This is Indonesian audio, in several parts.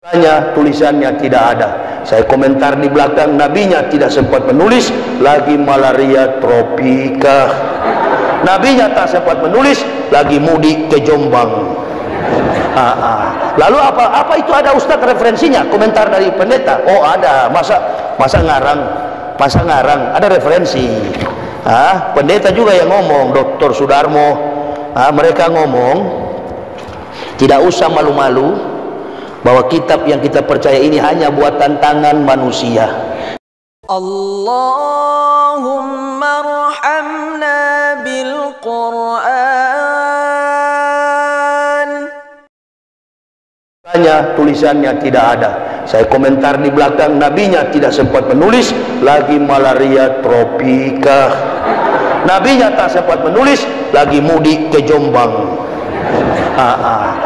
Tanya tulisannya tidak ada. Saya komentar di belakang, nabinya tidak sempat menulis, lagi malaria tropika. Nabinya tak sempat menulis, lagi mudik ke Jombang. Lalu apa itu ada Ustadz referensinya? Komentar dari pendeta. Oh ada, masa ngarang, ada referensi. Pendeta juga yang ngomong, Dr. Sudarmo. Mereka ngomong, tidak usah malu-malu bahwa kitab yang kita percaya ini hanya buatan tangan manusia. Allahumma arhamna bil Quran. Tanya tulisannya tidak ada. Saya komentar di belakang, nabinya tidak sempat menulis, lagi malaria tropika. Nabinya tak sempat menulis, lagi mudik ke Jombang.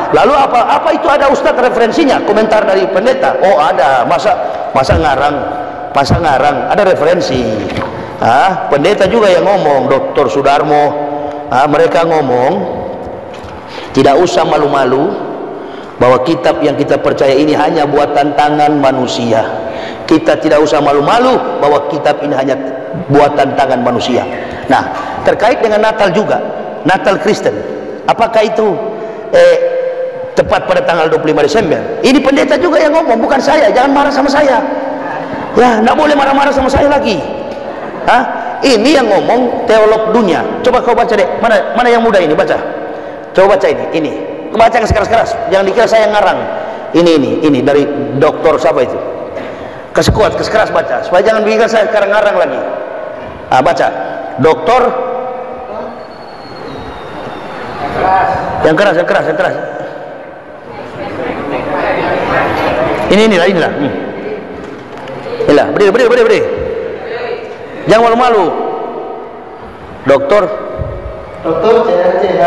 Lalu apa itu ada Ustadz referensinya? Komentar dari pendeta. Oh ada, masa ngarang, ada referensi. Pendeta juga yang ngomong, Dr. Sudarmo. Mereka ngomong, tidak usah malu-malu bahwa kitab yang kita percaya ini hanya buatan tangan manusia. Kita tidak usah malu-malu bahwa kitab ini hanya buatan tangan manusia. Nah, terkait dengan Natal juga, Natal Kristen, apakah itu tepat pada tanggal 25 Desember? Ini pendeta juga yang ngomong, bukan saya. Jangan marah sama saya ya, nggak boleh marah-marah sama saya lagi. Ini yang ngomong teolog dunia. Coba kau baca deh, mana yang muda ini, baca. Coba baca ini baca yang sekeras-keras, jangan dikira saya ngarang. Ini dari doktor siapa itu, kesekeras baca, supaya jangan dikira saya sekarang ngarang lagi. Baca doktor yang keras. Inilah. Inilah, berdiri. Jangan malu-malu. Dr. C.H.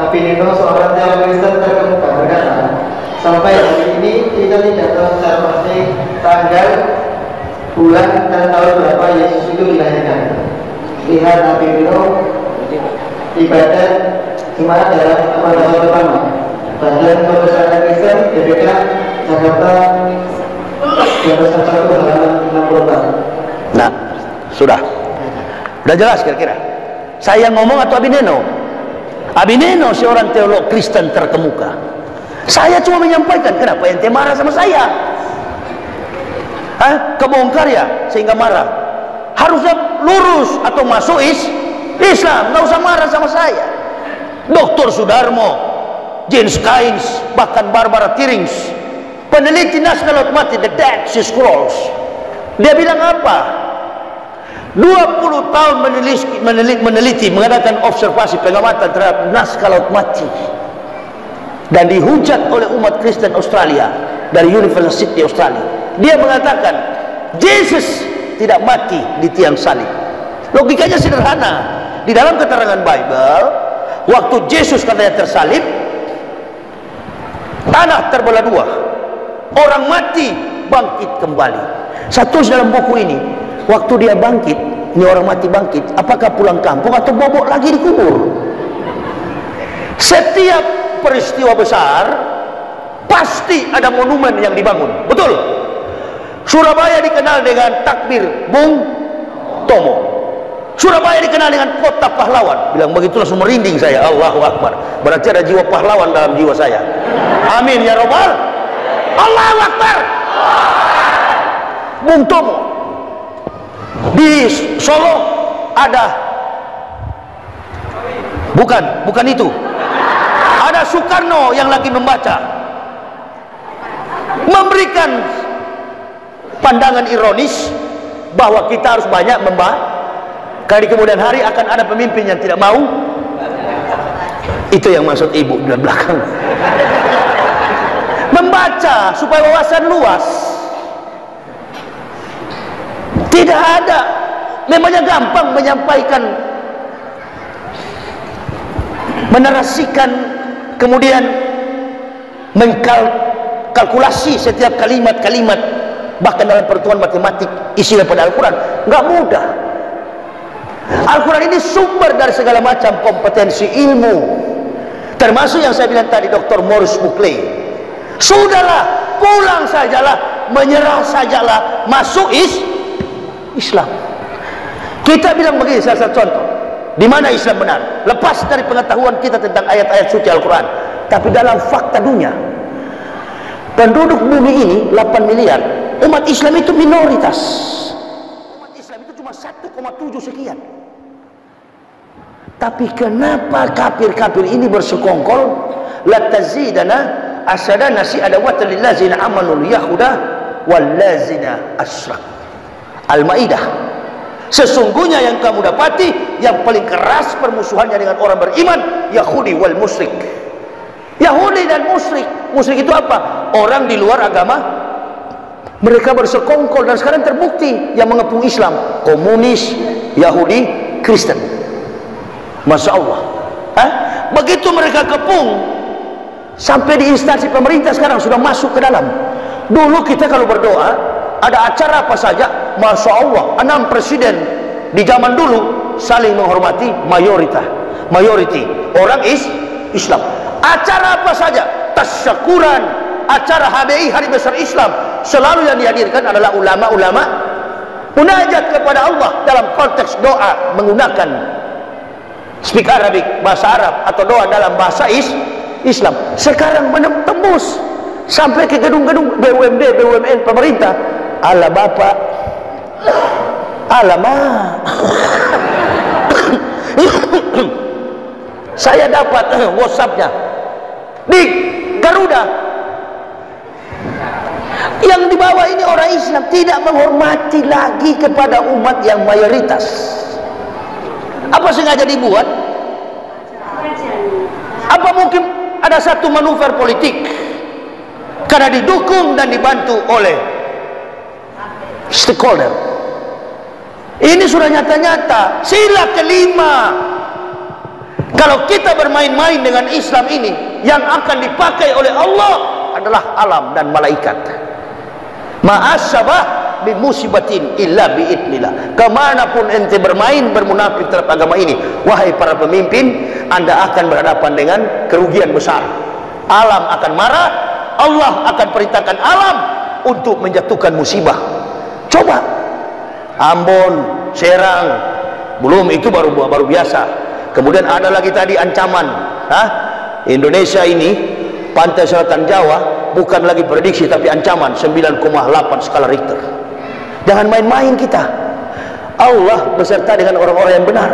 Apinino, seorang teolog Kristen terkemuka, berkata, sampai hari ini kita tidak tahu secara pasti tanggal, bulan, dan tahun berapa Yesus itu dilahirkan. Lihat Apinino, ibadat Jumat dalam pada tahun pertama. Badan Pembesarkan Kristen, GBK, Jakarta, 12/1 halaman 64. Nah, sudah jelas kira-kira. Saya ngomong atau Abineno? Abineno seorang teolog Kristen terkemuka. Saya cuma menyampaikan, kenapa ente marah sama saya? Kebongkar ya sehingga marah. Harusnya lurus atau masuk Islam, nggak usah marah sama saya. Dr. Sudarmo, James Keynes, bahkan Barbara Tyrings, peneliti naskah laut mati, The Dead Sea Scrolls, dia bilang apa? 20 tahun meneliti, mengadakan observasi pengamatan terhadap naskah laut mati, dan dihujat oleh umat Kristen Australia dari University Australia. Dia mengatakan Yesus tidak mati di tiang salib. Logikanya sederhana. Di dalam keterangan Bible, waktu Yesus katanya tersalib, tanah terbelah dua, orang mati bangkit kembali. Saya tulis dalam buku ini, waktu dia bangkit, ini orang mati bangkit, apakah pulang kampung atau bobok lagi dikubur? Setiap peristiwa besar pasti ada monumen yang dibangun, betul? Surabaya dikenal dengan takbir Bung Tomo. Surabaya dikenal dengan kota pahlawan. Bilang begitu langsung merinding saya. Allahu Akbar. Berarti ada jiwa pahlawan dalam jiwa saya. Amin ya Rabbal. Allahu Akbar. Bung Tomo. Di Solo ada, bukan itu, ada Soekarno yang lagi membaca, memberikan pandangan ironis bahwa kita harus banyak membaca, karena di kemudian hari akan ada pemimpin yang tidak mau. Itu yang maksud ibu di belakang. Membaca supaya wawasan luas. Tidak ada, memangnya gampang menyampaikan, menarasikan, kemudian mengkalkulasi setiap kalimat-kalimat, bahkan dalam perhitungan matematik isi daripada Al-Quran, nggak mudah. Al-Quran ini sumber dari segala macam kompetensi ilmu, termasuk yang saya bilang tadi, Dr. Maurice Buckley. Sudahlah, pulang sajalah, menyerah sajalah, masuk Islam. Kita bilang begini, salah satu contoh di mana Islam benar, lepas dari pengetahuan kita tentang ayat-ayat suci Al-Quran, tapi dalam fakta dunia, penduduk bumi ini 8 miliar, umat Islam itu minoritas. Umat Islam itu cuma 1,7 sekian. Tapi kenapa kafir-kafir ini bersekongkol? La tazidana asadana si adawatan lillazina amanu yahuda wallazina asyrak. Al-Maidah. Sesungguhnya yang kamu dapati yang paling keras permusuhannya dengan orang beriman, Yahudi wal musyrik. Yahudi dan musyrik. Musyrik itu apa? Orang di luar agama. Mereka bersekongkol dan sekarang terbukti yang mengepung Islam, komunis, Yahudi, Kristen. Masya Allah. Begitu mereka kepung, sampai di instansi pemerintah sekarang sudah masuk ke dalam. Dulu kita kalau berdoa, ada acara apa saja, Masya Allah, 6 presiden di zaman dulu saling menghormati mayoriti orang Islam. Acara apa saja, tasyakuran, acara HBI, Hari Besar Islam, selalu yang dihadirkan adalah ulama-ulama munajat kepada Allah dalam konteks doa menggunakan speak Arabic, bahasa Arab, atau doa dalam bahasa Islam. Sekarang menembus sampai ke gedung-gedung BUMD, BUMN pemerintah. Ala bapak, alama. Saya dapat WhatsApp-nya di Garuda. Yang dibawa ini orang Islam, tidak menghormati lagi kepada umat yang mayoritas. Apa sengaja dibuat? Apa mungkin ada satu manuver politik karena didukung dan dibantu oleh stakeholder? Ini sudah nyata-nyata. Sila kelima, kalau kita bermain-main dengan Islam ini, yang akan dipakai oleh Allah adalah alam dan malaikat. Ma'asyabah bimusibatin illa biidnillah. Kemanapun ente bermain bermunafik terhadap agama ini, wahai para pemimpin, anda akan berhadapan dengan kerugian besar. Alam akan marah, Allah akan perintahkan alam untuk menjatuhkan musibah. Coba Ambon, Serang, belum itu baru biasa. Kemudian ada lagi tadi ancaman, Indonesia ini, pantai selatan Jawa, bukan lagi prediksi tapi ancaman 9,8 skala Richter. Jangan main-main kita. Allah beserta dengan orang-orang yang benar.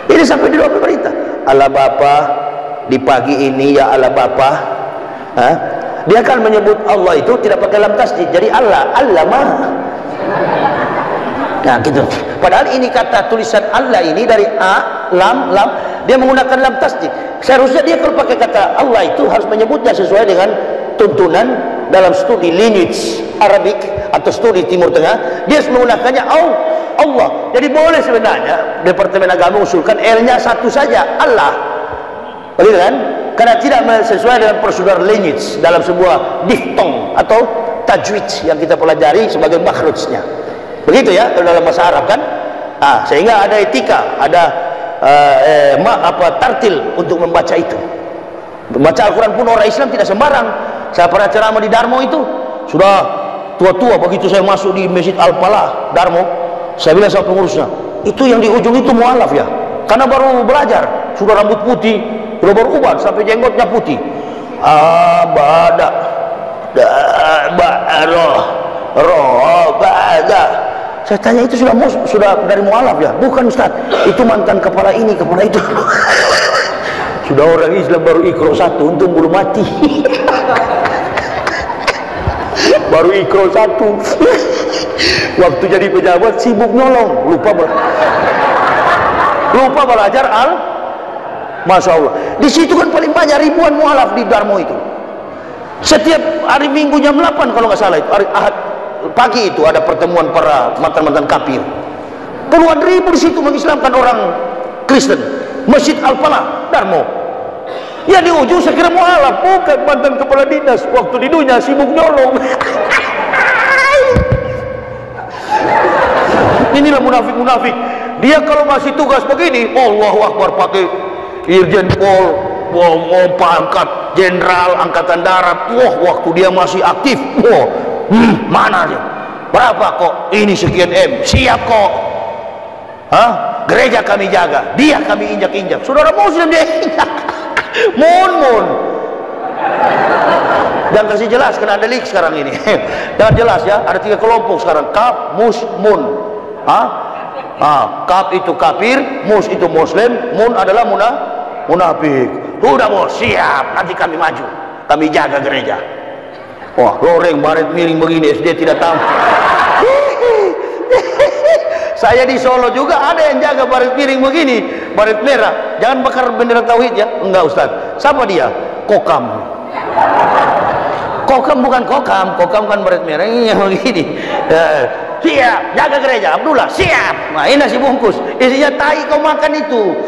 Ini sampai di luar pemerintah. Allah Bapa, di pagi ini ya Allah Bapa, dia akan menyebut Allah itu tidak pakai lam tasdid, jadi Allah mah. Nah gitu. Padahal ini kata tulisan Allah ini dari lam, dia menggunakan lam tasdid. Seharusnya dia kalau pakai kata Allah itu harus menyebutnya sesuai dengan tuntunan dalam studi lineage Arabik atau studi Timur Tengah. Dia menggunakannya Allah. Jadi boleh sebenarnya Departemen Agama usulkan L-nya satu saja, Allah. Begitu kan? Karena tidak sesuai dengan prosedur lineage dalam sebuah diftong atau tajwid yang kita pelajari sebagai makhrujnya. Begitu ya dalam bahasa Arab kan? Sehingga ada etika, ada tartil untuk membaca itu. Membaca Al-Quran pun orang Islam tidak sembarang. Saya pernah ceramah di Darmo itu, sudah tua-tua. Begitu saya masuk di Masjid Al-Falah Darmo, saya bilang sama pengurusnya, itu yang di ujung itu mualaf ya, karena baru belajar, sudah rambut putih, sudah berubah sampai jenggotnya putih. Saya tanya, itu sudah dari mualaf ya? Bukan Ustaz, itu mantan kepala ini, kepala itu. Sudah orang Islam baru Iqra 1, untung belum mati. Baru Iqra 1. Waktu jadi pejabat sibuk nolong, lupa belajar Masya Allah. Di situ kan paling banyak ribuan mualaf di Darmo itu. Setiap hari Minggu jam 8 kalau nggak salah itu, hari Ahad pagi itu ada pertemuan para mantan-mantan kafir. Puluhan ribu di situ mengislamkan orang Kristen. Masjid Al-Falah Darmo. Ya di ujung saya kira mualaf, bukan mantan kepala dinas. Waktu di dunia sibuk nyolong. Inilah munafik-munafik. Dia kalau masih tugas begini, Allahu Akbar, pakai Irjen Pol, pangkat Jenderal Angkatan Darat. Wah, waktu dia masih aktif, Mana sih? Berapa kok? Ini sekian M. Siap kok. Hah? Gereja kami jaga, dia kami injak-injak. Saudara muslim dia injak. Mun. Dan kasih jelas, karena ada leak sekarang ini. Dan jelas ya, ada 3 kelompok sekarang. Kaf, mus, mun. Kaf itu kafir, mus itu muslim, mun adalah munafik. Sudah bos, siap. Nanti kami maju, kami jaga gereja. Wah, loreng baret miring begini, SD tidak tahu. Saya di Solo juga ada yang jaga baret miring begini, baret merah. Jangan bakar bendera tauhid ya. Enggak Ustaz. Siapa dia? Kokam. Kokam bukan kokam kan baret merah ini begini. Siap, jaga gereja. Abdullah, siap. Nah, ini nasi bungkus. Isinya tai kau makan itu.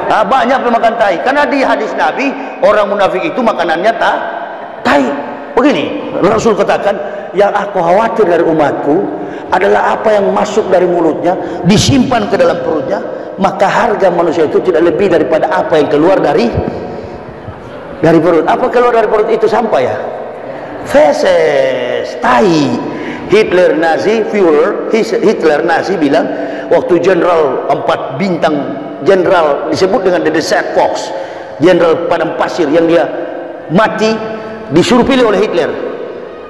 Nah, banyak pemakan tai. Karena di hadis Nabi, orang munafik itu makanannya tai. Begini, Rasul katakan, yang aku khawatir dari umatku adalah apa yang masuk dari mulutnya disimpan ke dalam perutnya, maka harga manusia itu tidak lebih daripada apa yang keluar dari perut. Apa keluar dari perut itu sampah ya? Feses, tai. Hitler Nazi bilang waktu jenderal 4 bintang, jenderal disebut dengan the Desert Fox, jenderal padang pasir yang dia mati, disuruh pilih oleh Hitler.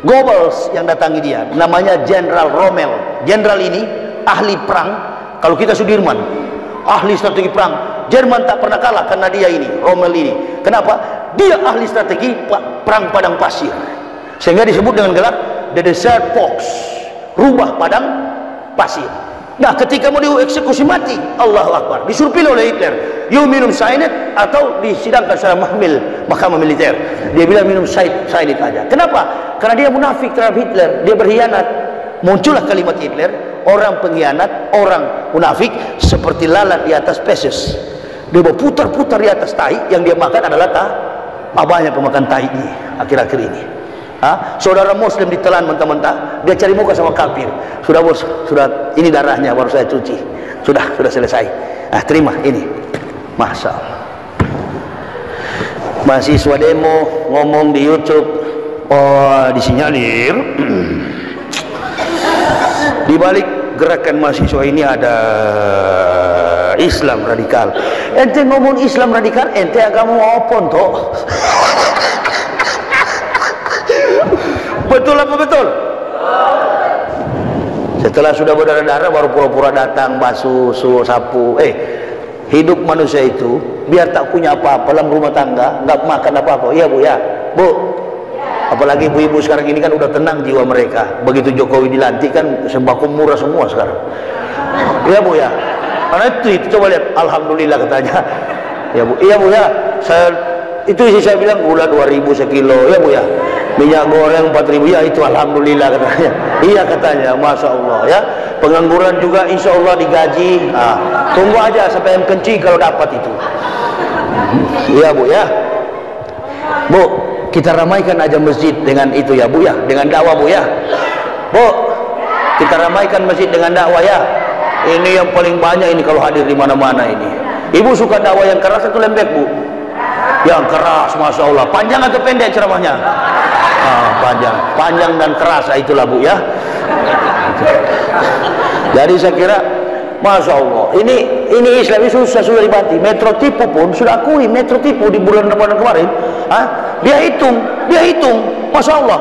Goebbels yang datangi dia, namanya Jenderal Rommel. Jenderal ini ahli perang. Kalau kita Sudirman, ahli strategi perang. Jerman tak pernah kalah karena dia ini, Rommel ini. Kenapa? Dia ahli strategi perang padang pasir, sehingga disebut dengan gelar the Desert Fox, rubah padang pasir. Nah, ketika mau dieksekusi mati, Allahu Akbar, disuruh pilih oleh Hitler, you minum cyanide atau disidangkan secara mahkamah militer. Dia bilang minum cyanide aja. Kenapa? Karena dia munafik terhadap Hitler, dia berkhianat. Muncullah kalimat Hitler, orang pengkhianat, orang munafik seperti lalat di atas peses. Dia berputar-putar di atas tai, yang dia makan adalah banyak pemakan tai ini akhir-akhir ini. Saudara muslim ditelan mentah-mentah, dia cari muka sama kafir. Sudah bos, sudah, ini darahnya baru saya cuci. Sudah selesai. Terima ini. Masya Allah. Mahasiswa demo ngomong di YouTube, disinyalir di balik gerakan mahasiswa ini ada Islam radikal. Ente ngomong Islam radikal, ente agama opon toh. Betul apa betul? Setelah sudah berdarah-darah baru pura-pura datang basuh, sapu. Hidup manusia itu biar tak punya apa-apa dalam rumah tangga, nggak makan apa-apa. Iya Bu ya, Bu. Apalagi ibu-ibu sekarang ini kan udah tenang jiwa mereka. Begitu Jokowi dilantik kan sembako murah semua sekarang. Iya Bu ya. Karena itu coba lihat, alhamdulillah katanya. Ya Bu, iya Bu ya. Saya bilang gula 2.000 sekilo, ya Bu ya. Minyak goreng 4.000, ya itu alhamdulillah katanya. Iya katanya, masya Allah ya. Pengangguran juga insya Allah digaji. Tunggu aja sampai yang kencing kalau dapat itu. Iya Bu ya. Bu, kita ramaikan aja masjid dengan itu ya Bu ya, dengan dakwah Bu ya. Bu, kita ramaikan masjid dengan dakwah ya. Ini yang paling banyak ini kalau hadir di mana-mana ini. Ibu suka dakwah yang keras atau lembek Bu? Yang keras, masya Allah. Panjang atau pendek ceramahnya? Panjang dan keras, itulah Bu ya. Jadi saya kira, masya Allah, ini Islam ini sudah dibanti. Metro Tipu pun sudah akui, Metro Tipu di bulan Ramadan kemarin, dia hitung, masya Allah.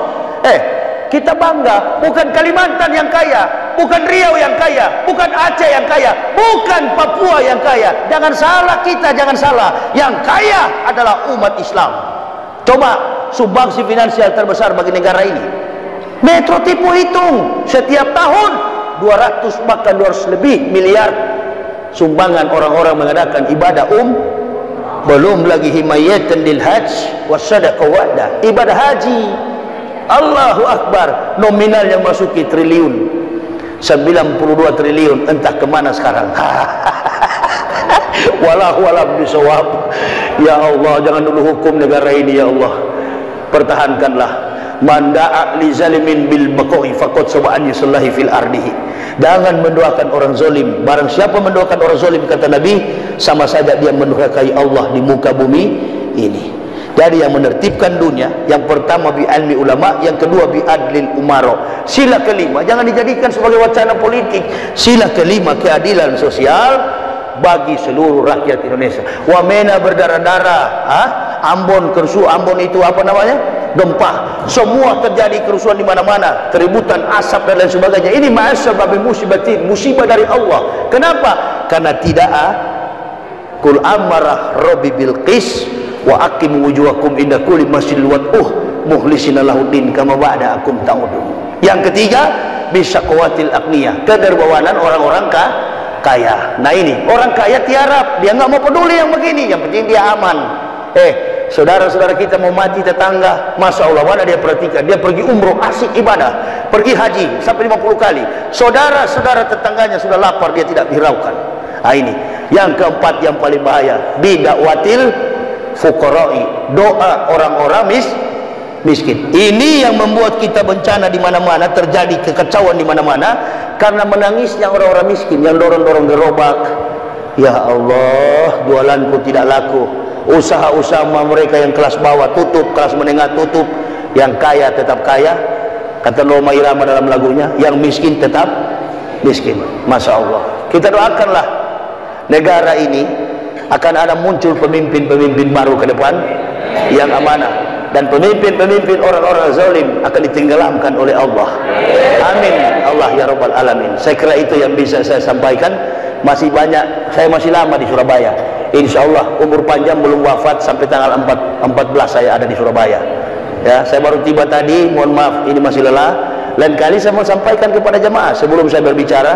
Kita bangga, bukan Kalimantan yang kaya, bukan Riau yang kaya, bukan Aceh yang kaya, bukan Papua yang kaya. Jangan salah kita, jangan salah. Yang kaya adalah umat Islam. Coba sumbangsi finansial terbesar bagi negara ini. Metro Tipu hitung setiap tahun 200 bahkan 200 lebih miliar sumbangan orang-orang mengadakan ibadah belum lagi himayatan lil hajj wasadaqah wa'da, ibadah haji. Allahu Akbar, nominal yang masuki triliun, 92 triliun, entah kemana sekarang. Wallahu a'lam bishawab. Ya Allah, jangan dulu hukum negara ini ya Allah, pertahankanlah. Man da'a li zalimin bil baqa'i faqad sab'an yusallahi fil ardihi. Jangan mendoakan orang zalim. Barang siapa mendoakan orang zalim, kata Nabi, sama saja dia mendurhakai Allah di muka bumi ini. Jadi yang menertibkan dunia, yang pertama bi ilmi ulama, yang kedua bi adlil umaro. Sila kelima jangan dijadikan sebagai wacana politik. Sila kelima keadilan sosial bagi seluruh rakyat Indonesia. Wamena berdarah-darah, Ambon kerusuhan, Ambon itu apa namanya? Gempa. Semua terjadi kerusuhan di mana-mana, keributan, asap dan lain sebagainya. Ini ma'asabab musibatin, musibah dari Allah. Kenapa? Karena tidak kul amarah rabbi bil qis wa aqim wujuhakum inda kulli masjidil wad'uh mukhlisina lahuddin kama ba'da'akum ta'udun. Yang ketiga, bisa kuatil agniya, kedermawanan orang-orang kaya. Nah ini, orang kaya tiarap, dia nggak mau peduli yang begini, yang penting dia aman. Saudara-saudara kita mau mati tetangga, Masya Allah, mana dia perhatikan, dia pergi umroh, asik ibadah, pergi haji sampai 50 kali. Saudara-saudara tetangganya sudah lapar, dia tidak hiraukan. Nah ini, yang keempat yang paling bahaya, bidakwatil fuqara'i, doa orang-orang miskin. Ini yang membuat kita bencana di mana-mana, terjadi kekacauan di mana-mana karena menangisnya orang-orang miskin yang dorong-dorong gerobak. Ya Allah, jualanku tidak laku. Usaha-usaha mereka yang kelas bawah tutup, kelas menengah tutup, yang kaya tetap kaya. Kata Roma Irama dalam lagunya, yang miskin tetap miskin. Masya Allah. Kita doakanlah negara ini akan ada muncul pemimpin-pemimpin baru ke depan yang amanah, dan pemimpin-pemimpin orang-orang zalim akan ditenggelamkan oleh Allah. Amin Allah ya rabbal alamin. Saya kira itu yang bisa saya sampaikan. Masih banyak, saya masih lama di Surabaya. Insya Allah umur panjang, belum wafat, sampai tanggal 14 saya ada di Surabaya. Ya, saya baru tiba tadi, mohon maaf ini masih lelah. Lain kali saya mau sampaikan kepada jemaah sebelum saya berbicara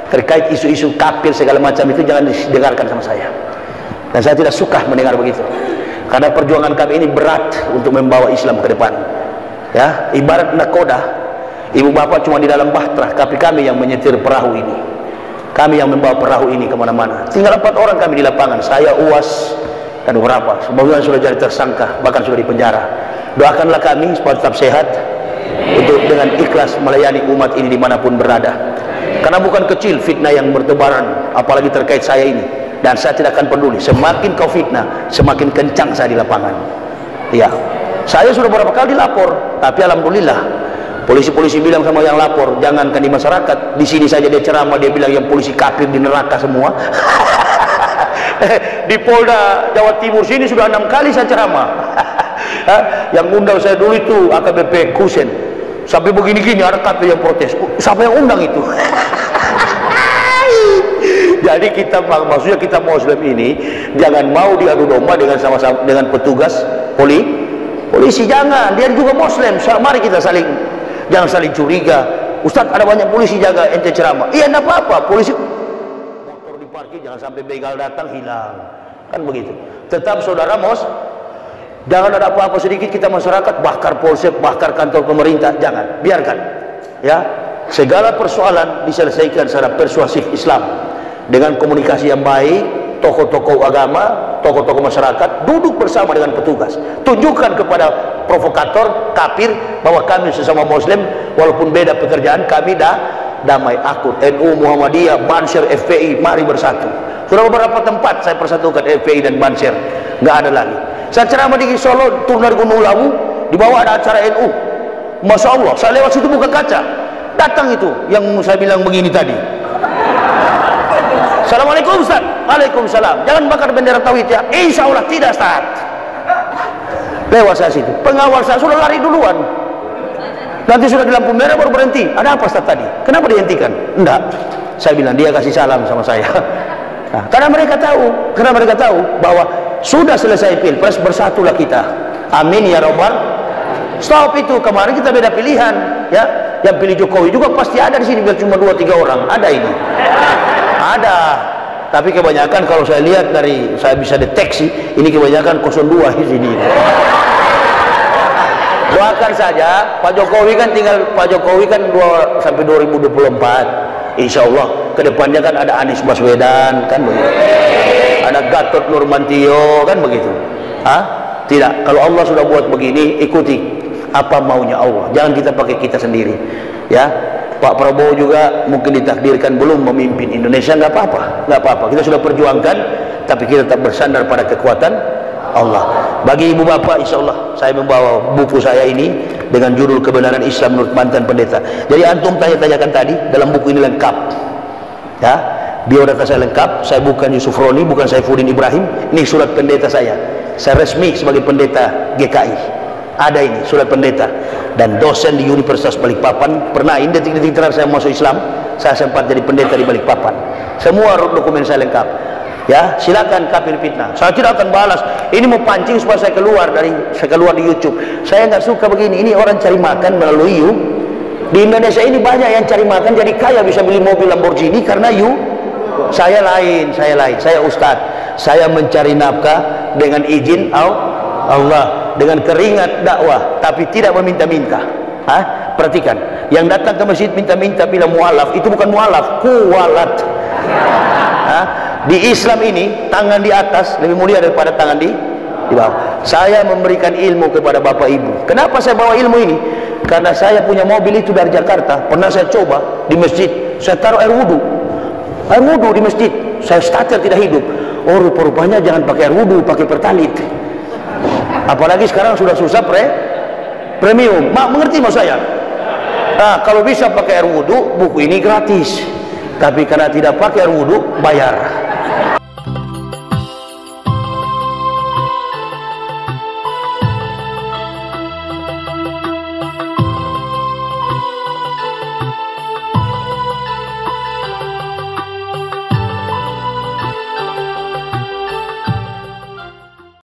terkait isu-isu kafir segala macam itu, jangan didengarkan sama saya. Dan saya tidak suka mendengar begitu. Karena perjuangan kami ini berat untuk membawa Islam ke depan. Ya, ibarat nakoda, ibu bapak cuma di dalam bahtera, tapi kami yang menyetir perahu ini. Kami yang membawa perahu ini kemana-mana. Tinggal 4 orang kami di lapangan, saya, Uwas, dan beberapa. Sebagian sudah jadi tersangka, bahkan sudah dipenjara. Doakanlah kami supaya tetap sehat untuk dengan ikhlas melayani umat ini dimanapun berada. Karena bukan kecil fitnah yang bertebaran, apalagi terkait saya ini. Dan saya tidak akan peduli. Semakin kau fitnah, semakin kencang saya di lapangan. Ya, saya sudah beberapa kali dilapor, tapi alhamdulillah polisi-polisi bilang sama yang lapor, jangankan di masyarakat, di sini saja dia ceramah, dia bilang yang polisi kafir di neraka semua. Di Polda Jawa Timur sini sudah 6 kali saya ceramah. Yang undang saya dulu itu AKBP Kusen, sampai begini-gini ada kafir yang protes. Siapa yang undang itu? Jadi kita, maksudnya kita Muslim ini jangan mau diadu domba dengan sama-sama dengan petugas polisi, jangan. Dia juga Muslim. Mari kita jangan saling curiga. Ustadz, ada banyak polisi jaga ente ceramah. Iya, enggak apa-apa. Polisi motor diparkir, jangan sampai begal datang hilang. Kan begitu. Tetap saudara jangan ada apa-apa sedikit kita masyarakat bakar polsek, bakar kantor pemerintah, jangan. Biarkan. Ya, segala persoalan diselesaikan secara persuasif Islam dengan komunikasi yang baik. Tokoh-tokoh agama, tokoh-tokoh masyarakat duduk bersama dengan petugas, tunjukkan kepada provokator kafir bahwa kami sesama Muslim, walaupun beda pekerjaan, kami damai akur. NU, Muhammadiyah, Banser, FPI, mari bersatu. Sudah beberapa tempat saya persatukan FPI dan Banser, nggak ada lagi. Saya ceramah di Solo, turun dari Gunung Lawu, di bawah ada acara NU. Masya Allah, saya lewat situ buka kaca, datang itu yang saya bilang begini tadi. Assalamualaikum Ustaz. Waalaikumsalam. Jangan bakar bendera tauhid ya. Insya Allah tidak, Ustaz. Lewat saya situ, pengawal saya sudah lari duluan. Nanti sudah di lampu merah baru berhenti. Ada apa Ustaz tadi? Kenapa dihentikan? Enggak. Saya bilang dia kasih salam sama saya. Nah, karena mereka tahu bahwa sudah selesai pilpres, bersatulah kita. Amin ya robbal. Stop itu. Kemarin kita beda pilihan, ya. Yang pilih Jokowi juga pasti ada di sini, biar cuma 2-3 orang. Ada ini. Ada, tapi kebanyakan kalau saya lihat dari saya bisa deteksi ini kebanyakan 02 di sini. Doakan saja Pak Jokowi kan 2 sampai 2024. Insya Allah kedepannya kan ada Anies Baswedan kan begitu, ada Gatot Nurmantio kan begitu. Tidak, kalau Allah sudah buat begini, ikuti apa maunya Allah, jangan kita pakai kita sendiri. Ya, Pak Prabowo juga mungkin ditakdirkan belum memimpin Indonesia, nggak apa-apa, kita sudah perjuangkan, tapi kita tetap bersandar pada kekuatan Allah. Bagi ibu bapak, insya Allah saya membawa buku saya ini dengan judul Kebenaran Islam Menurut Mantan Pendeta. Jadi antum tanya-tanyakan tadi, dalam buku ini lengkap ya, biodata saya lengkap. Saya bukan Yusuf Roni, bukan Saifuddin Ibrahim. Ini surat pendeta saya resmi sebagai pendeta GKI. Ada ini surat pendeta, dan dosen di Universitas Balikpapan. Pernah ini detik-detik terakhir saya masuk Islam, saya sempat jadi pendeta di Balikpapan. Semua dokumen saya lengkap. Ya, silakan kafir fitnah. Saya tidak akan balas. Ini mau pancing supaya saya keluar di YouTube. Saya nggak suka begini. Ini orang cari makan melalui you. Di Indonesia ini banyak yang cari makan jadi kaya, bisa beli mobil Lamborghini karena you. Saya lain. Saya ustadz. Saya mencari nafkah dengan izin Allah, dengan keringat dakwah, tapi tidak meminta-minta. Perhatikan, yang datang ke masjid minta-minta bila mualaf, itu bukan mualaf, kuwalat. Di Islam ini tangan di atas lebih mulia daripada tangan di bawah. Saya memberikan ilmu kepada bapak ibu. Kenapa saya bawa ilmu ini? Karena saya punya mobil itu dari Jakarta. Pernah saya coba di masjid, saya taruh air wudhu di masjid. Saya starter tidak hidup. Oh, rupa-rupanya jangan pakai air wudhu, pakai pertalit. Apalagi sekarang sudah susah premium. Mengerti maksud saya? Nah, kalau bisa pakai air wudhu, buku ini gratis. Tapi karena tidak pakai air wudhu, bayar.